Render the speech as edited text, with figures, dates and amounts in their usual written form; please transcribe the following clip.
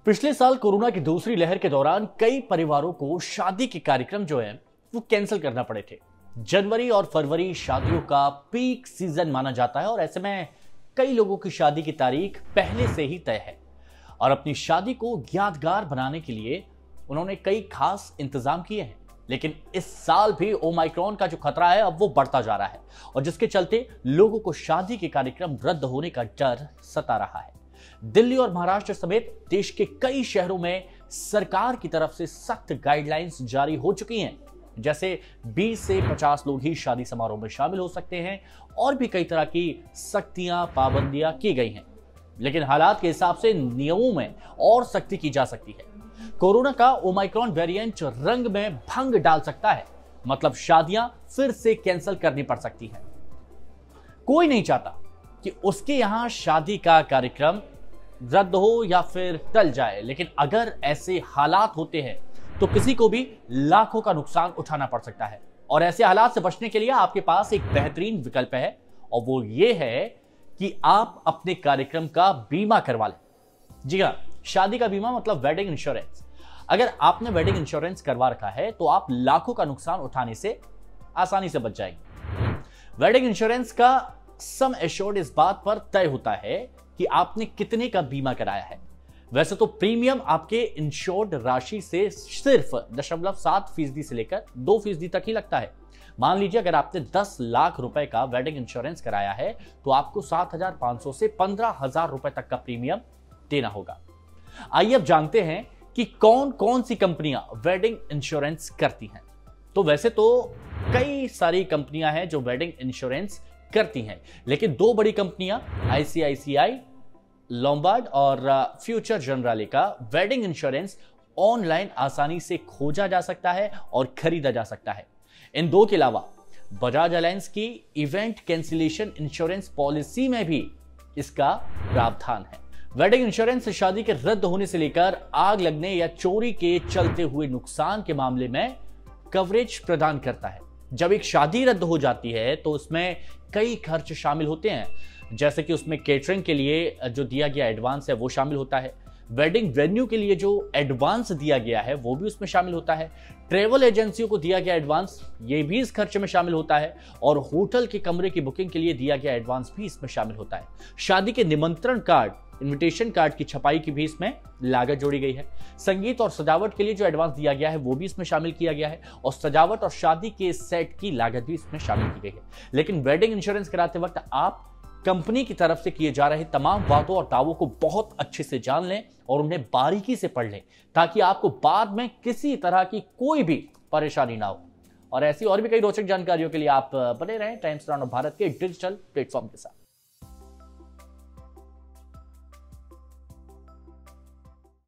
पिछले साल कोरोना की दूसरी लहर के दौरान कई परिवारों को शादी के कार्यक्रम जो है वो कैंसिल करना पड़े थे। जनवरी और फरवरी शादियों का पीक सीजन माना जाता है और ऐसे में कई लोगों की शादी की तारीख पहले से ही तय है और अपनी शादी को यादगार बनाने के लिए उन्होंने कई खास इंतजाम किए हैं। लेकिन इस साल भी ओमाइक्रॉन का जो खतरा है अब वो बढ़ता जा रहा है और जिसके चलते लोगों को शादी के कार्यक्रम रद्द होने का डर सता रहा है। दिल्ली और महाराष्ट्र समेत देश के कई शहरों में सरकार की तरफ से सख्त गाइडलाइंस जारी हो चुकी हैं, जैसे 20 से 50 लोग ही शादी समारोह में शामिल हो सकते हैं और भी कई तरह की सख्तियां पाबंदियां की गई हैं। लेकिन हालात के हिसाब से नियमों में और सख्ती की जा सकती है। कोरोना का ओमाइक्रॉन वेरिएंट रंग में भंग डाल सकता है, मतलब शादियां फिर से कैंसिल करनी पड़ सकती हैं। कोई नहीं चाहता कि उसके यहां शादी का कार्यक्रम रद्द हो या फिर टल जाए, लेकिन अगर ऐसे हालात होते हैं तो किसी को भी लाखों का नुकसान उठाना पड़ सकता है। और ऐसे हालात से बचने के लिए आपके पास एक बेहतरीन विकल्प है और वो ये है कि आप अपने कार्यक्रम का बीमा करवा लें। जी हाँ, शादी का बीमा मतलब वेडिंग इंश्योरेंस। अगर आपने वेडिंग इंश्योरेंस करवा रखा है तो आप लाखों का नुकसान उठाने से आसानी से बच जाएंगे। वेडिंग इंश्योरेंस का सम एश्योर्ड इस बात पर तय होता है कि आपने कितने का बीमा कराया है। वैसे तो प्रीमियम आपके इंश्योर्ड राशि से सिर्फ 0.7% से लेकर 2% तक ही लगता है। मान लीजिए अगर आपने 10 लाख रुपए का वेडिंग इंश्योरेंस कराया है तो आपको 7,500 से 15,000 रुपए तक का प्रीमियम देना होगा। आइए अब जानते हैं कि कौन कौन सी कंपनियां वेडिंग इंश्योरेंस करती हैं। तो वैसे तो कई सारी कंपनियां हैं जो वेडिंग इंश्योरेंस करती हैं, लेकिन दो बड़ी कंपनियां ICICI लोम्बार्ड और फ्यूचर जनरली का वेडिंग इंश्योरेंस ऑनलाइन आसानी से खोजा जा सकता है और खरीदा जा सकता है। इन दो के अलावा बजाज अलायंस की इवेंट कैंसिलेशन इंश्योरेंस पॉलिसी में भी इसका प्रावधान है। वेडिंग इंश्योरेंस शादी के रद्द होने से लेकर आग लगने या चोरी के चलते हुए नुकसान के मामले में कवरेज प्रदान करता है। जब एक शादी रद्द हो जाती है तो उसमें कई खर्च शामिल होते हैं, जैसे कि उसमें केटरिंग के लिए जो दिया गया एडवांस है वो शामिल होता है, वेडिंग वेन्यू के लिए जो एडवांस दिया गया है वो भी उसमें शामिल होता है, ट्रेवल एजेंसियों को दिया गया एडवांस ये भी इस खर्चे में शामिल होता है और होटल के कमरे की बुकिंग के लिए दिया गया एडवांस भी इसमें शामिल होता है। शादी के निमंत्रण कार्ड, इनविटेशन कार्ड की छपाई की भी इसमें लागत जोड़ी गई है। संगीत और सजावट के लिए जो एडवांस दिया गया है वो भी इसमें शामिल किया गया है और सजावट और शादी के सेट की लागत भी इसमें शामिल की गई है। लेकिन वेडिंग इंश्योरेंस कराते वक्त आप कंपनी की तरफ से किए जा रहे तमाम वादों और दावों को बहुत अच्छे से जान लें और उन्हें बारीकी से पढ़ लें, ताकि आपको बाद में किसी तरह की कोई भी परेशानी ना हो। और ऐसी और भी कई रोचक जानकारियों के लिए आप बने रहें टाइम्स नाउ भारत के डिजिटल प्लेटफॉर्म के साथ।